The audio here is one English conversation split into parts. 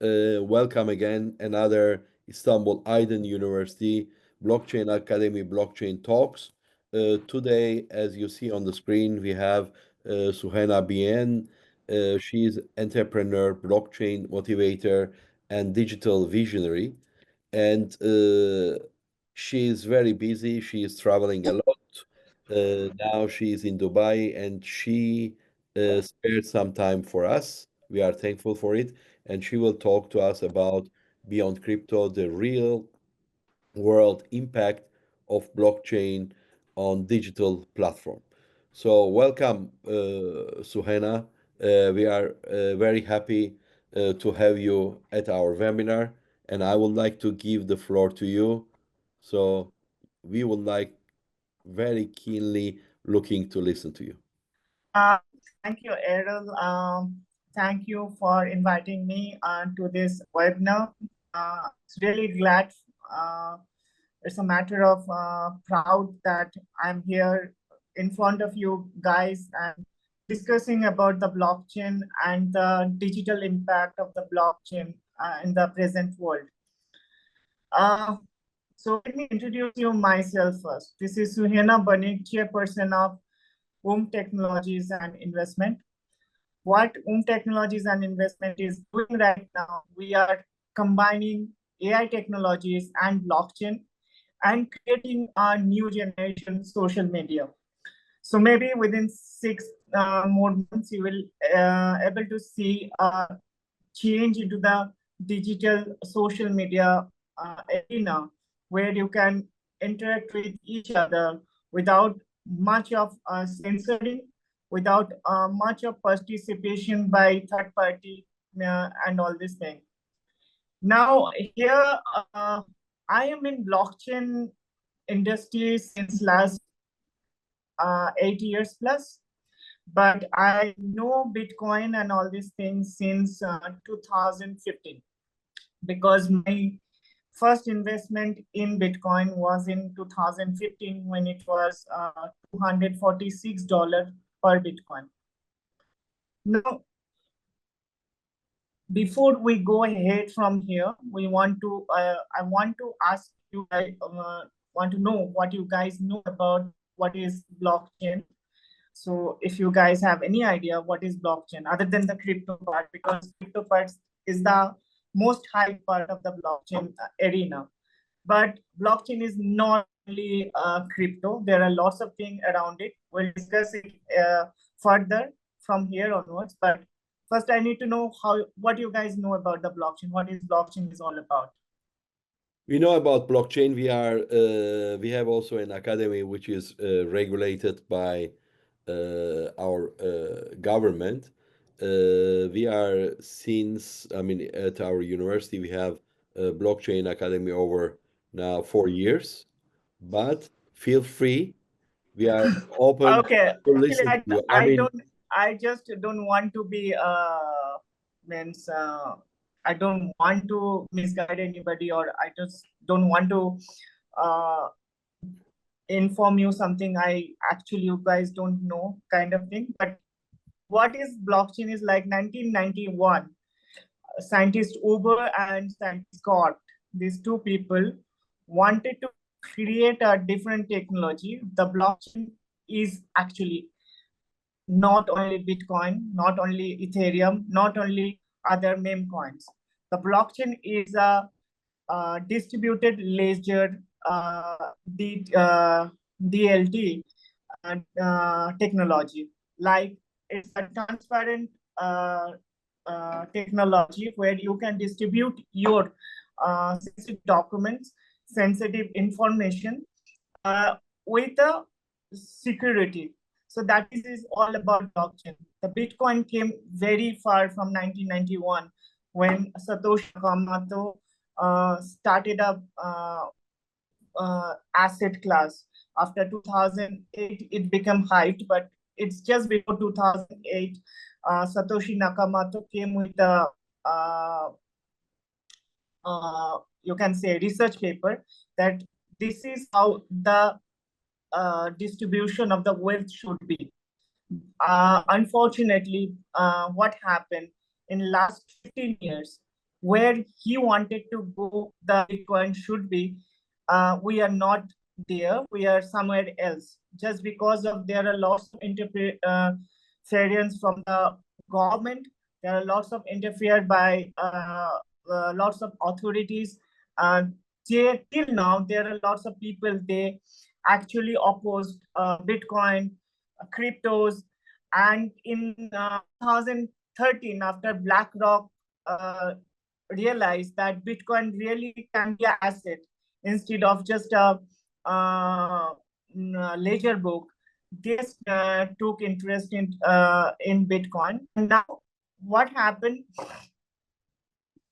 Welcome again, another Istanbul Aydın University Blockchain Academy Blockchain Talks. Today, as you see on the screen, we have Suhena B. She's entrepreneur, blockchain motivator, and digital visionary. And she is very busy. She is traveling a lot. Now she is in Dubai, and she spared some time for us. We are thankful for it, and she will talk to us about Beyond Crypto, the real world impact of blockchain on digital platform. So welcome, Suhena. We are very happy to have you at our webinar, and I would like to give the floor to you. So we would like very keenly looking to listen to you. Uh, Thank you, Erol. Thank you for inviting me to this webinar. It's really glad. It's a matter of proud that I'm here in front of you guys and discussing about the blockchain and the digital impact of the blockchain in the present world. So let me introduce you myself first. This is Suhena B, chairperson of Technologies and Investment. What Technologies and Investment is doing right now, we are combining AI technologies and blockchain and creating a new generation social media. So maybe within 6 more months, you will able to see a change into the digital social media arena where you can interact with each other without much of censoring, without much of participation by third party and all this thing. Now here, I am in blockchain industry since last 8 years plus, but I know Bitcoin and all these things since 2015 because my first investment in Bitcoin was in 2015 when it was $246 per Bitcoin. Now, before we go ahead from here, I want to ask you, I want to know what you guys know about what is blockchain. So if you guys have any idea what is blockchain other than the crypto part, because crypto part is the most high part of the blockchain arena. But blockchain is not only crypto. There are lots of things around it. We'll discuss it further from here onwards. But first, I need to know what you guys know about the blockchain. What is blockchain is all about? We know about blockchain. We have also an academy which is regulated by our government. We are since, I mean, at our university, we have a blockchain academy over now 4 years. But feel free, we are open Okay, to actually, listen to you. I mean, I just don't want to be means I don't want to misguide anybody, or I just don't want to uh, inform you something I actually you guys don't know, kind of thing. But what is blockchain is like 1991, scientist Uber and scientist Scott, these two people wanted to create a different technology. The blockchain is actually not only Bitcoin, not only Ethereum, not only other meme coins. The blockchain is a distributed ledger DLT technology. Like it's a transparent technology where you can distribute your sensitive documents, sensitive information with a security. So that is all about blockchain. The Bitcoin came very far from 1991 when Satoshi Nakamoto started a asset class. After 2008, it became hyped, but it's just before 2008, Satoshi Nakamoto came with a you can say research paper that this is how the distribution of the wealth should be. Unfortunately, what happened in last 15 years, where he wanted to go, the Bitcoin should be. We are not there. We are somewhere else. Just because of there are lots of interference from the government. There are lots of interfere by lots of authorities. Till now, there are lots of people, they actually opposed Bitcoin, cryptos. And in 2013, after BlackRock realized that Bitcoin really can be an asset instead of just a ledger book, they took interest in Bitcoin. And now what happened?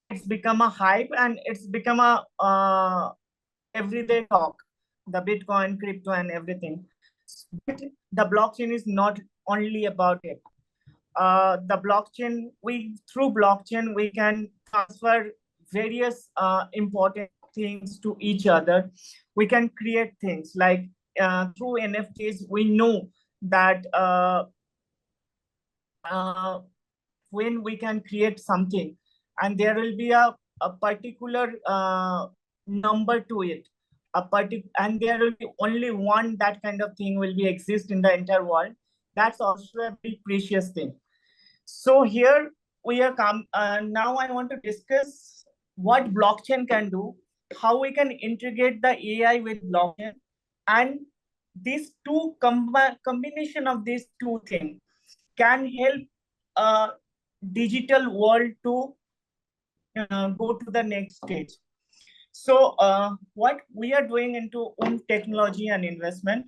It's become a hype and it's become a everyday talk, the Bitcoin, crypto, and everything. But the blockchain is not only about it. The blockchain, through blockchain, we can transfer various important things to each other. We can create things like through NFTs, we know that when we can create something and there will be a particular number to it, and there will be only one that kind of thing will be exist in the entire world. That's also a very precious thing. So here we are now I want to discuss what blockchain can do, how we can integrate the AI with blockchain, and these two combination of these two things can help a digital world to go to the next stage. So what we are doing into technology and investment,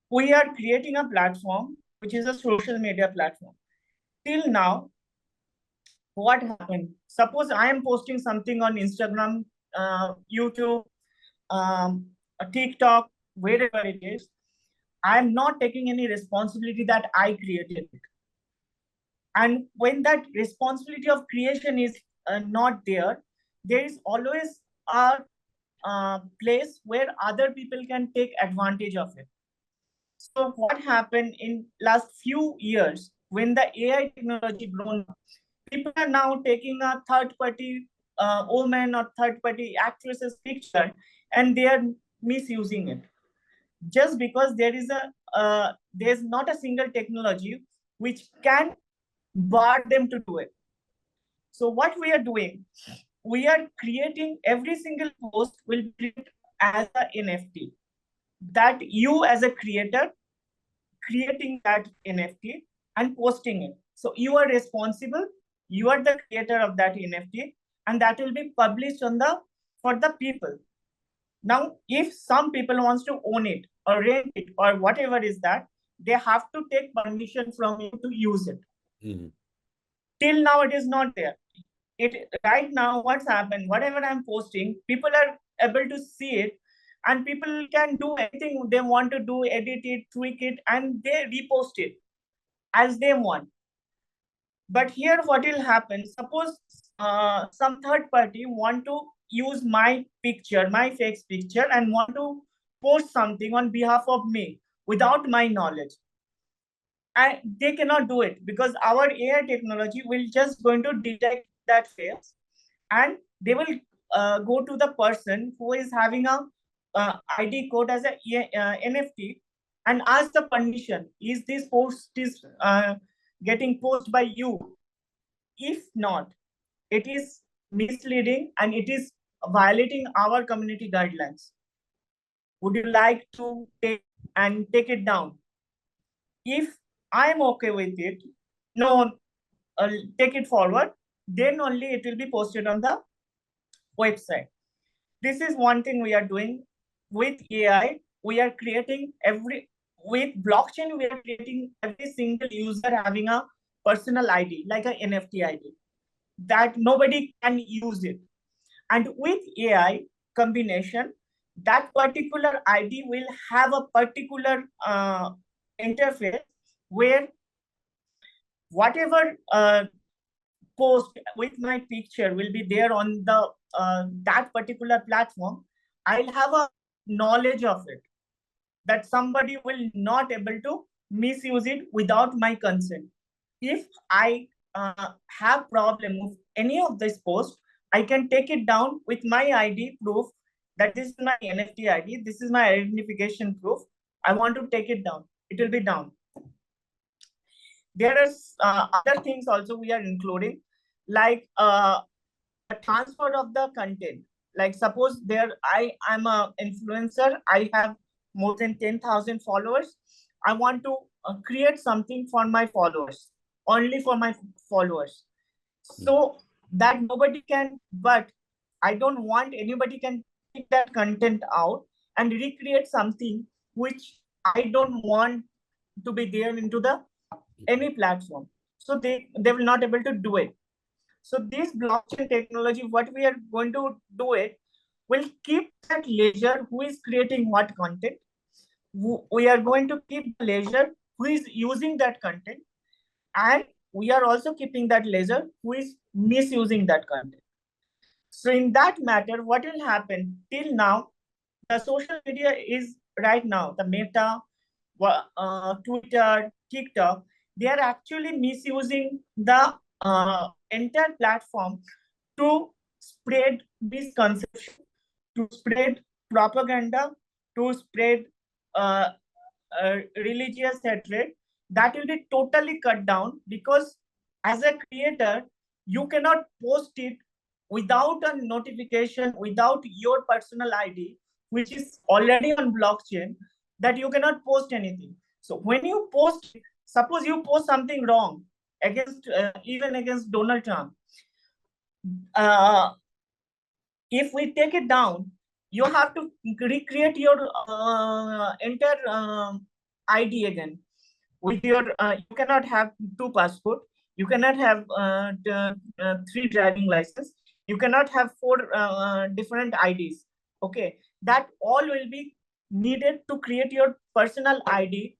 we are creating a platform which is a social media platform. Till now, what happened? Suppose I am posting something on Instagram, YouTube, TikTok, wherever it is. I am not taking any responsibility that I created it. And when that responsibility of creation is not there, there is always a place where other people can take advantage of it. So what happened in last few years when the AI technology grown up, people are now taking a third-party woman or third-party actresses picture and they are misusing it. Just because there's not a single technology which can bar them to do it. So what we are doing, we are creating every single post will be treated as an NFT. That you as a creator creating that NFT and posting it. So you are responsible. You are the creator of that NFT, and that will be published for the people. Now, if some people wants to own it or rent it or whatever is that, they have to take permission from you to use it. Mm-hmm. Till now, it is not there. Right now, what's happened? Whatever I'm posting, people are able to see it, and people can do anything they want to do, edit it, tweak it, and they repost it as they want. But here, what will happen? Suppose some third party want to use my picture, my fake picture, and want to post something on behalf of me without my knowledge. And they cannot do it because our AI technology will just going to detect that face, and they will go to the person who is having a ID code as a NFT and ask the permission. Is this post is getting posted by you? If not, it is misleading and it is violating our community guidelines. Would you like to take it down? If I'm okay with it, no, take it forward, then only it will be posted on the website. This is one thing we are doing with AI. We are creating with blockchain, we are creating every single user having a personal ID, like an NFT ID, that nobody can use it. And with AI combination, that particular ID will have a particular interface where whatever post with my picture will be there on the that particular platform. I'll have a knowledge of it, that somebody will not able to misuse it without my consent. If I have problem any of this post, I can take it down with my ID proof that this is my NFT ID, this is my identification proof. I want to take it down. It will be down. There are other things also we are including, like the transfer of the content. Like suppose I'm a influencer, I have more than 10,000 followers. I want to create something for my followers, only for my followers, so that nobody can, but I don't want anybody can take that content out and recreate something which I don't want to be there into the any platform. So they will not able to do it. So this blockchain technology, what we are going to do it, will keep that ledger who is creating what content. We are going to keep the ledger who is using that content, and we are also keeping that ledger who is misusing that content. So in that matter, what will happen till now, the social media is right now, the Meta, Twitter, TikTok, they are actually misusing the entire platform to spread misconception, to spread propaganda, to spread uh, religious hatred. That will be totally cut down, because as a creator, you cannot post it without a notification, without your personal ID, which is already on blockchain, that you cannot post anything. So when you post, suppose you post something wrong against, even against Donald Trump, uh, if we take it down, you have to recreate your entire ID again with your, you cannot have 2 passport, you cannot have 3 driving license, you cannot have 4 different IDs. Okay, that all will be needed to create your personal ID,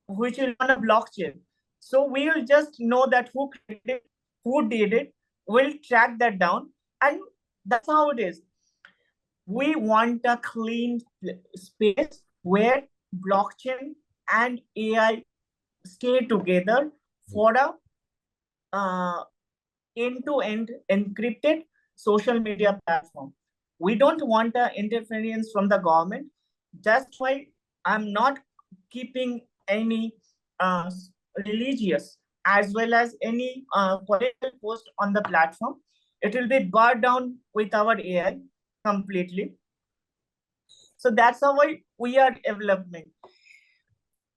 which will on a blockchain. So we will just know that who created it, who did it, we'll track that down, and that's how it is. We want a clean space where blockchain and AI stay together for a end-to-end encrypted social media platform. We don't want interference from the government. That's why I'm not keeping any uh, religious as well as any political post on the platform. It will be barred down with our AI completely. So that's how we are developing.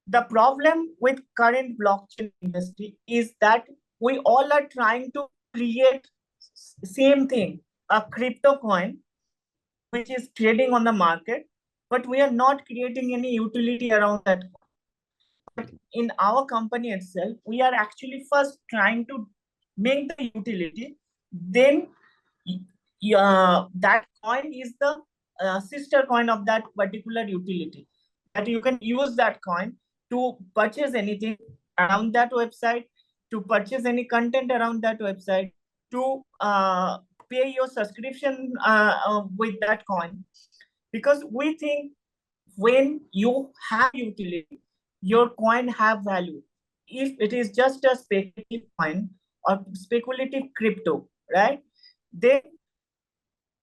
The problem with current blockchain industry is that we all are trying to create same thing, a crypto coin, which is trading on the market, but we are not creating any utility around that. But in our company itself, we are actually first trying to make the utility, then that coin is the sister coin of that particular utility, that you can use that coin to purchase anything around that website, to purchase any content around that website, to pay your subscription with that coin. Because we think when you have utility, your coin have value. If it is just a speculative coin or speculative crypto, right? Then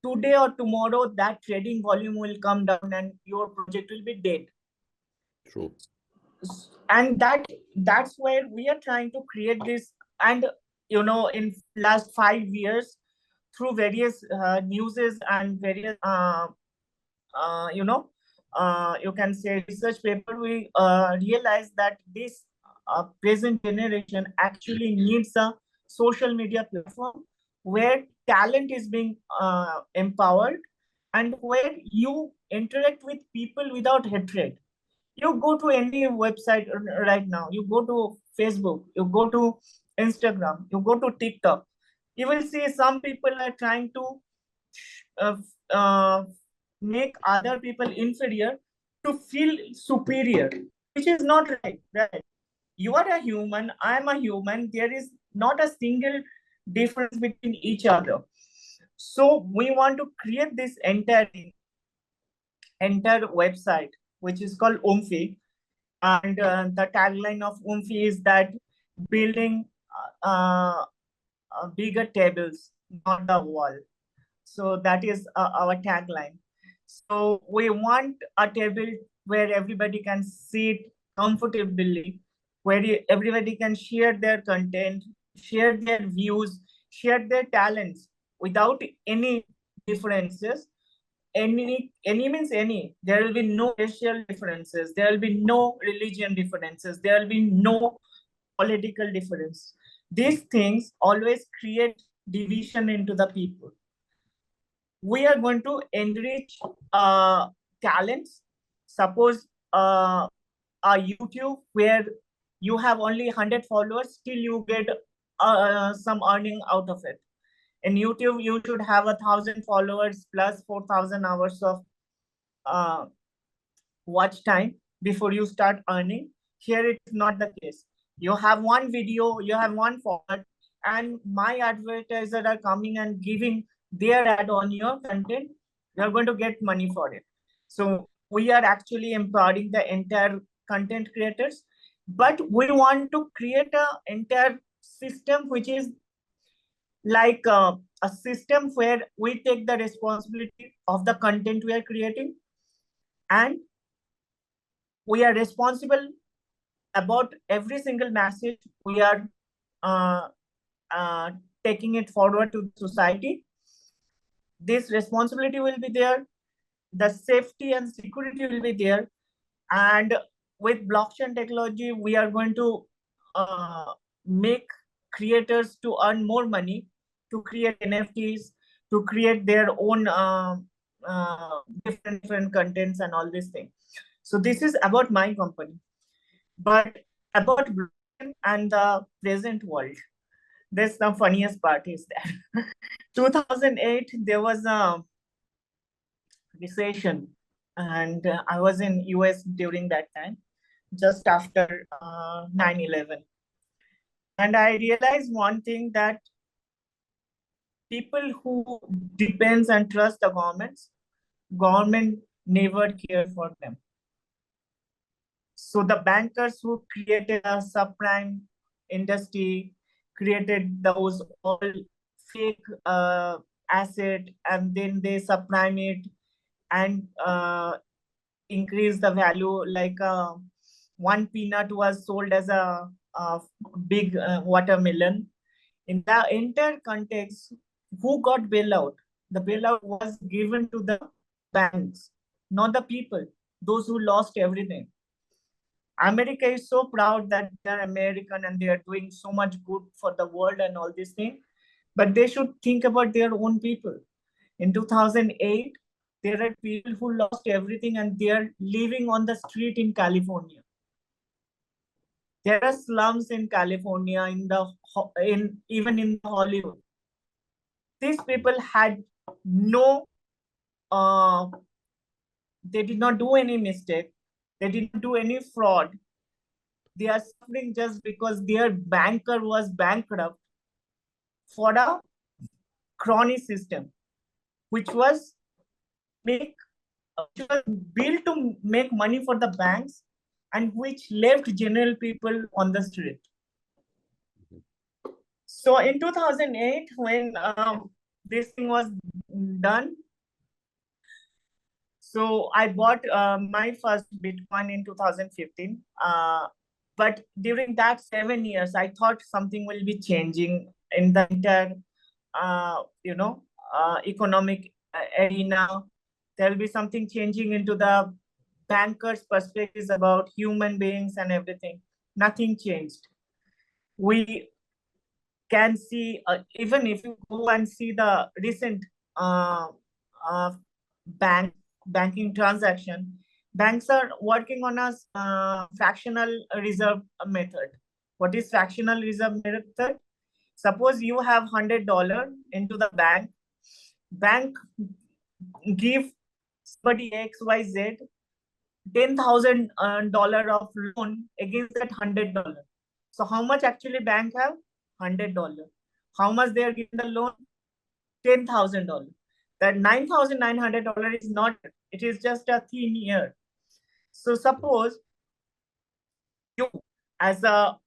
today or tomorrow, that trading volume will come down and your project will be dead. True. And that's where we are trying to create this. And in last 5 years, through various newses and various you can say research paper, we realize that this present generation actually needs a social media platform where talent is being empowered, and where you interact with people without hatred. You go to any website right now, you go to Facebook, you go to Instagram, you go to TikTok, you will see some people are trying to uh, uh, make other people inferior to feel superior, which is not right. You are a human, I am a human, there is not a single difference between each other. So we want to create this entire website, which is called Umfi. And the tagline of Umfi is that building bigger tables not the wall. So that is our tagline. So we want a table where everybody can sit comfortably, where everybody can share their content, share their views, share their talents without any differences. Any means any. There will be no racial differences. There will be no religion differences. There will be no political difference. These things always create division into the people. We are going to enrich talents. Suppose a YouTube where you have only 100 followers, still you get some earning out of it. In YouTube, you should have 1,000 followers plus 4,000 hours of uh, watch time before you start earning. Here it's not the case. You have one video, you have one format, and my advertisers are coming and giving their ad on your content. You're going to get money for it. So we are actually empowering the entire content creators, but we want to create an entire system which is like a system where we take the responsibility of the content we are creating, and we are responsible about every single message we are uh, uh, taking it forward to society. This responsibility will be there, the safety and security will be there, and with blockchain technology we are going to make creators to earn more money, to create NFTs, to create their own different contents and all these things. So this is about my company. But about blockchain and the present world, there's the funniest part is that 2008 there was a recession, and I was in US during that time, just after 9/11, and I realized one thing, that people who depends and trust the government never care for them. So the bankers who created a subprime industry, created those all fake asset, and then they subprime it and increase the value. Like one peanut was sold as a big watermelon. In the entire context, who got bailout? The bailout was given to the banks, not the people, those who lost everything. America is so proud that they're American and they are doing so much good for the world and all these things, but they should think about their own people. In 2008, there are people who lost everything and they are living on the street in California. There are slums in California, even in Hollywood. These people had no, uh, they did not do any mistake. They did not do any fraud. They are suffering just because their banker was bankrupt for a crony system, which was make which was built to make money for the banks, and which left general people on the street. So in 2008, when this thing was done, so I bought my first Bitcoin in 2015. But during that 7 years, I thought something will be changing in the entire, economic arena. There will be something changing into the bankers' perspectives about human beings and everything. Nothing changed. We can see, even if you go and see the recent uh, uh, banking transaction, banks are working on a fractional reserve method. What is fractional reserve method? Suppose you have $100 into the bank give somebody XYZ $10,000 of loan against that $100. So how much actually bank have? $100. How much they are giving the loan? $10,000. That $9,900 is not, it is just a thin year. So suppose you as a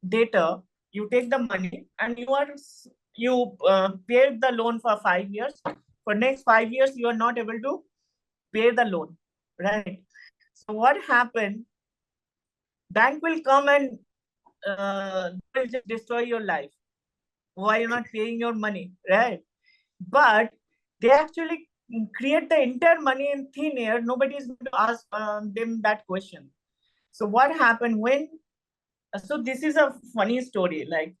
data, you take the money and you paid the loan for 5 years. For next 5 years, you are not able to pay the loan, right? So what happened? Bank will come and will just destroy your life. Why you're not paying your money, right? But they actually create the entire money in thin air. Nobody is going to ask them that question. So what happened when? So this is a funny story. Like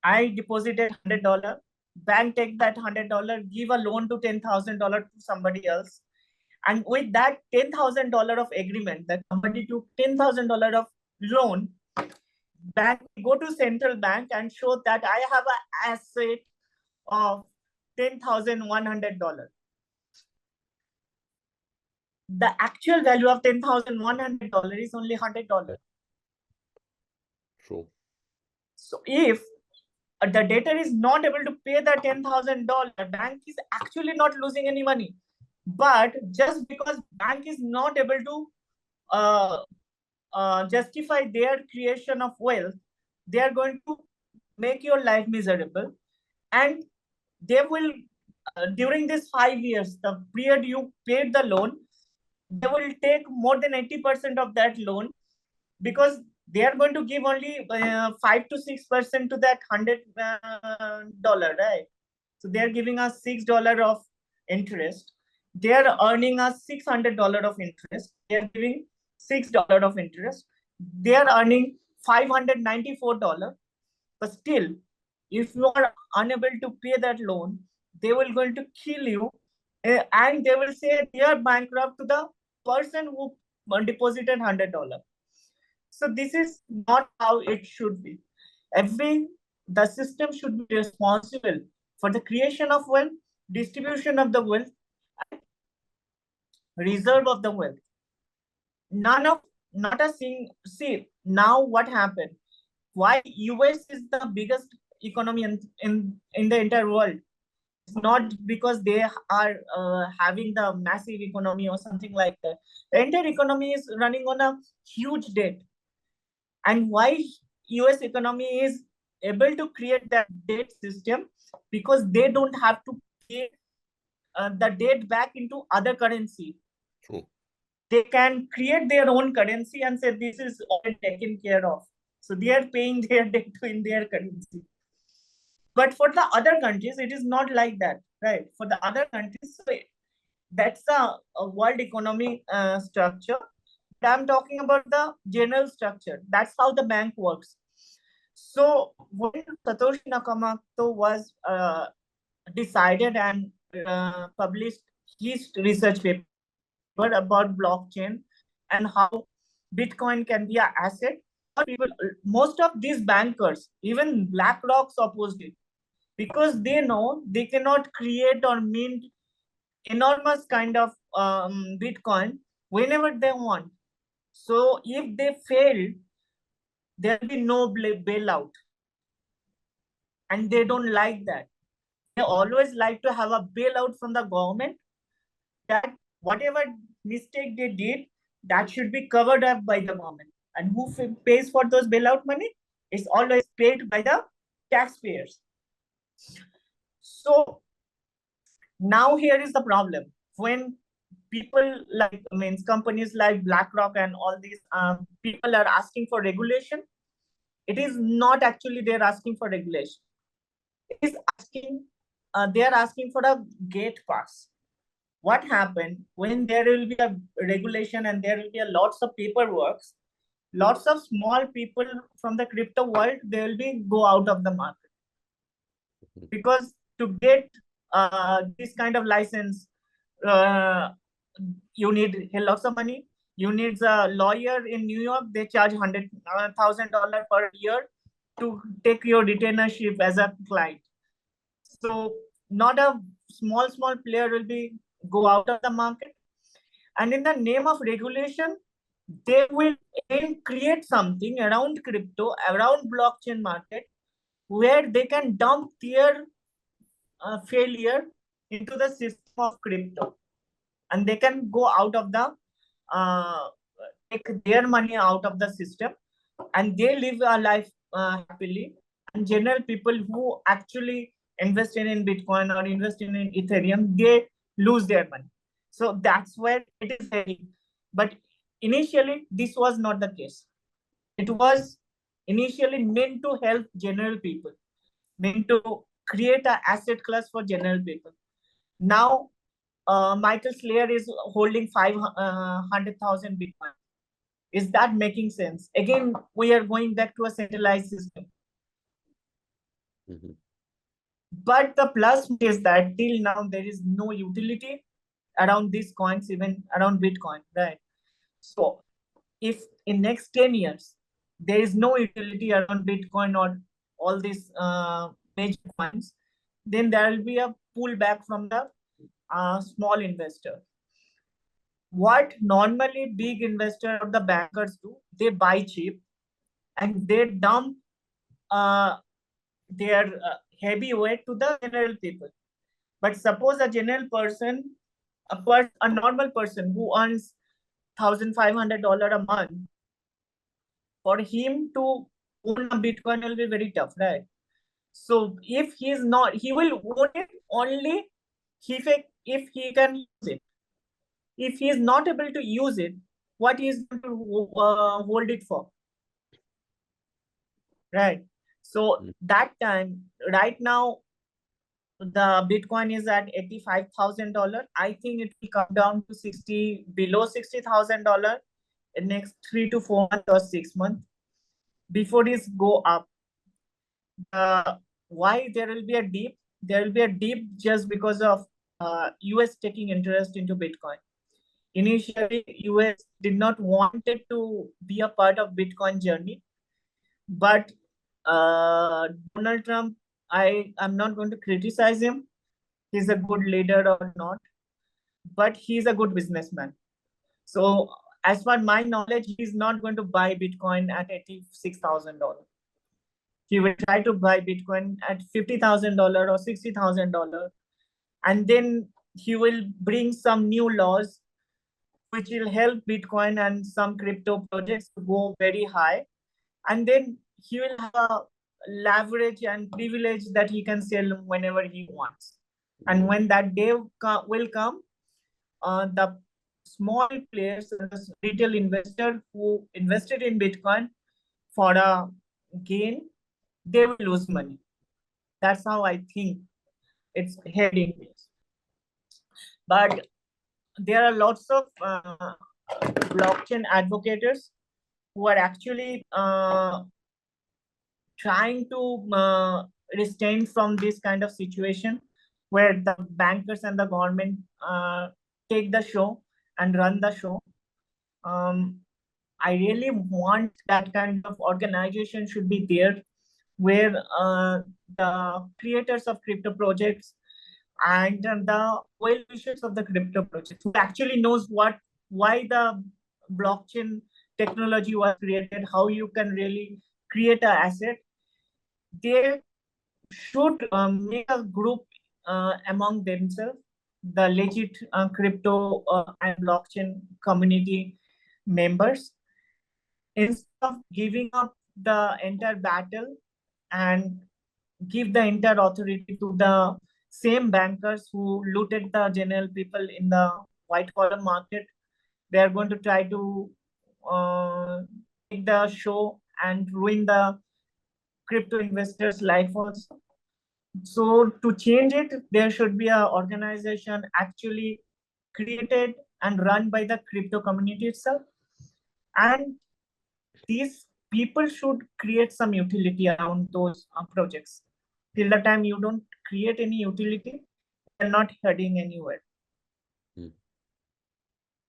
I deposited $100. Bank take that $100, give a loan to $10,000 to somebody else, and with that $10,000 of agreement, that somebody took $10,000 of loan. Bank go to central bank and show that I have an asset of $10,100. The actual value of $10,100 is only $100. True. So if the debtor is not able to pay the $10,000, bank is actually not losing any money. But just because bank is not able to justify their creation of wealth, they are going to make your life miserable. And they will, during these 5 years, the period you paid the loan, they will take more than 80% of that loan, because they are going to give only 5 to 6% to that $100, right? So they are giving us $6 of interest. They are earning us $600 of interest. They are giving $6 of interest. They are earning $594. But still, if you are unable to pay that loan, they will going to kill you, and they will say they are bankrupt to the person who deposited $100. So this is not how it should be. The system should be responsible for the creation of wealth, distribution of the wealth, reserve of the wealth. Not a single. See, now what happened? Why US is the biggest economy in the entire world? It's not because they are having the massive economy or something like that. The entire economy is running on a huge debt. And why US economy is able to create that debt system? Because they don't have to pay the debt back into other currency. True. They can create their own currency and say this is already taken care of. So they are paying their debt in their currency. But for the other countries, it is not like that, right? For the other countries, that's a world economy structure. I'm talking about the general structure. That's how the bank works. So when Satoshi Nakamoto was decided and published his research paper about blockchain and how Bitcoin can be an asset, people, most of these bankers, even BlackRock's opposed it, because they know they cannot create or mint enormous kind of Bitcoin whenever they want. So if they fail, there will be no bailout. And they don't like that. They always like to have a bailout from the government, that whatever mistake they did, that should be covered up by the government. And who pays for those bailout money? It's always paid by the taxpayers. So now here is the problem. When people like, companies like BlackRock and all these people are asking for regulation, it is not actually they're asking for regulation. It is asking, they are asking for a gate pass. What happened when there will be a regulation and there will be a lots of paperwork, lots of small people from the crypto world, they will be go out of the market. Because to get this kind of license, you need lots of money. You need a lawyer in New York. They charge $100,000 per year to take your retainership as a client. So not a small player will be go out of the market. And in the name of regulation, they will create something around crypto, around blockchain market, where they can dump their failure into the system of crypto, and they can go out of the take their money out of the system, and they live a life happily. and general people who actually invested in Bitcoin or invested in Ethereum, they lose their money. So that's where it is heading. But initially, this was not the case. It was initially meant to help general people, meant to create an asset class for general people. Now, Michael Slayer is holding 500,000 Bitcoin. Is that making sense? Again, we are going back to a centralized system. Mhm. But the plus is that till now there is no utility around these coins, even around Bitcoin, right? So if in next 10 years there is no utility around Bitcoin or all these major coins, then there will be a pullback from the small investor. What normally big investor or the bankers do, they buy cheap and they dump uh, their heavy weight to the general people. But suppose a general person, a normal person who earns $1,500 a month, for him to own a Bitcoin will be very tough, right? So if he is not, he will own it only if he can use it. If he is not able to use it, what he is going to hold it for, right? So Mm. that time, right now, the Bitcoin is at $85,000. I think it will come down to below $60,000 in next 3 to 4 months or 6 months before this go up. Why there will be a dip? There will be a dip just because of US taking interest into Bitcoin. Initially, US did not want it to be a part of Bitcoin journey, but Donald Trump, I'm not going to criticize him. He's a good leader or not, but he's a good businessman. So as per my knowledge, he's not going to buy Bitcoin at $86,000. He will try to buy Bitcoin at $50,000 or $60,000, and then he will bring some new laws which will help Bitcoin and some crypto projects to go very high, and then he will have a leverage and privilege that he can sell whenever he wants. And when that day will come, the small players and the retail investor who invested in Bitcoin for a gain, they will lose money. That's how I think it's heading. But there are lots of blockchain advocates who are actually trying to restrain from this kind of situation where the bankers and the government take the show and run the show. I really want that kind of organization should be there where the creators of crypto projects and the well-wishers of the crypto projects who actually knows why the blockchain technology was created, how you can really create an asset, they should make a group among themselves, the legit crypto and blockchain community members, instead of giving up the entire battle and give the entire authority to the same bankers who looted the general people in the white collar market. They are going to try to take the show and ruin the crypto investors' life also. So to change it, there should be an organization actually created and run by the crypto community itself. And these people should create some utility around those projects. Till the time you don't create any utility, they're not heading anywhere. Mm.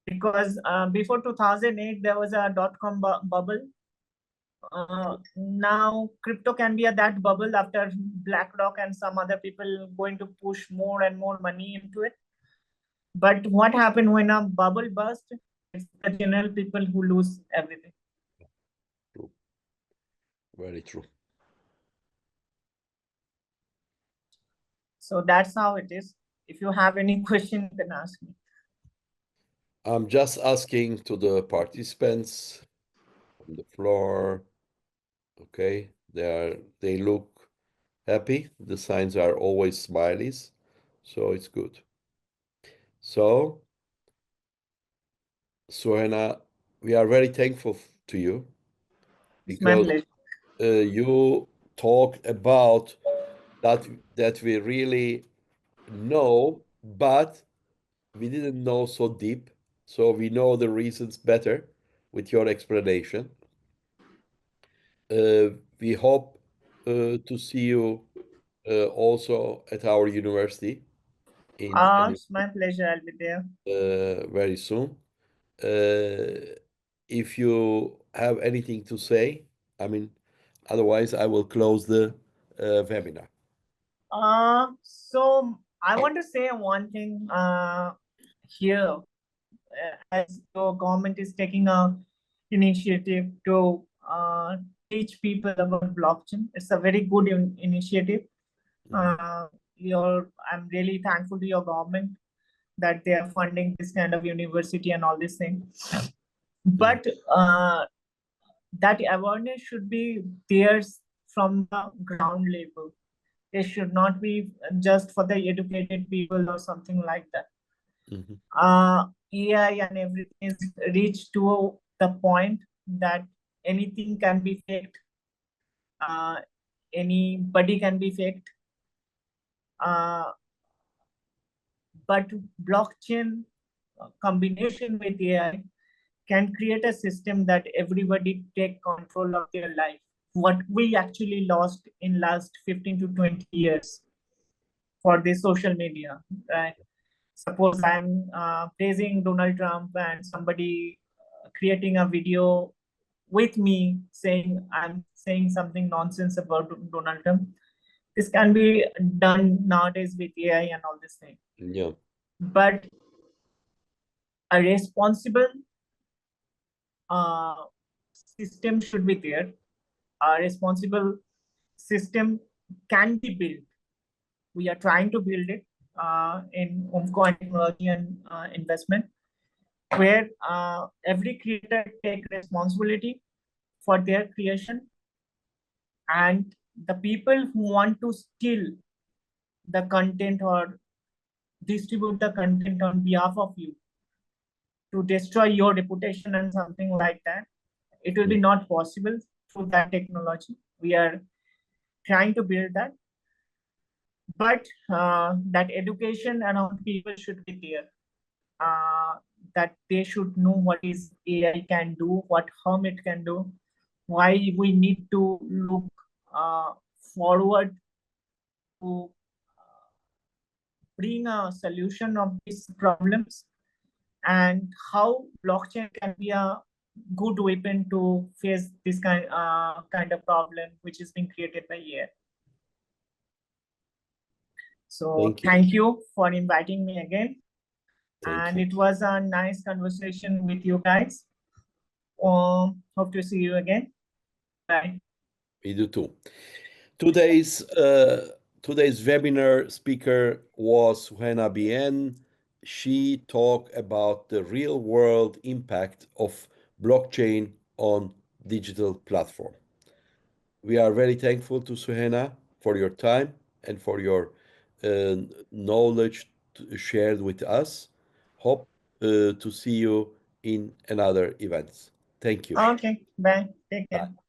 Because before 2008, there was a dot-com bubble. Now crypto can be that bubble after BlackRock and some other people going to push more and more money into it. But what happened when a bubble burst? It's the general people who lose everything. True. Very true. So that's how it is. If you have any question, you can ask me. I'm just asking to the participants on the floor. Okay, they look Happy. The signs are always smileys, so it's good. So, Suhena, we are very thankful to you It's my because pleasure. you talk about that we really know, but we didn't know so deep. So we know the reasons better with your explanation. Uh, we hope to see you also at our university in It's my pleasure. I'll be there. very soon. Uh, if you have anything to say, I mean, otherwise I will close the webinar. So I want to say one thing here. As your government is taking a initiative to teach people about blockchain, it's a very good initiative. Mhm, I'm really thankful to your government that they are funding this kind of university and all these things. mhm, But that awareness should be there from the ground level. It should not be just for the educated people or something like that. mhm, AI and everything is reached to the point that anything can be faked. Uh, Anybody can be faked. Uh, but blockchain combination with AI can create a system that everybody take control of their life. What we actually lost in last 15 to 20 years for the social media, right? Suppose I'm praising Donald Trump and somebody creating a video with me saying I'm saying something nonsense about Donald Trump. This can be done nowadays with AI and all this thing. yeah, But a responsible uh, system should be there. A responsible system can be built. We are trying to build it in Umcoin technology and investment, where every creator take responsibility for their creation, and the people who want to steal the content or distribute the content on behalf of you to destroy your reputation and something like that, it will mm, be not possible through that technology. We are trying to build that, but that education around people should be there. uh, that they should know what is AI can do, what harm it can do, why we need to look forward to bring a solution of these problems, and how blockchain can be a good weapon to face this kind of problem which is being created by AI. So thank you. thank you for inviting me again, Thank and you. it was a nice conversation with you guys. Hope to see you again. Bye. We do too. Today's today's webinar speaker was Suhena B. She talked about the real world impact of blockchain on digital platform. We are very thankful to Suhena for your time and for your uh, knowledge shared with us. Hope to see you in another events. Thank you. Okay, bye. Take care. Bye.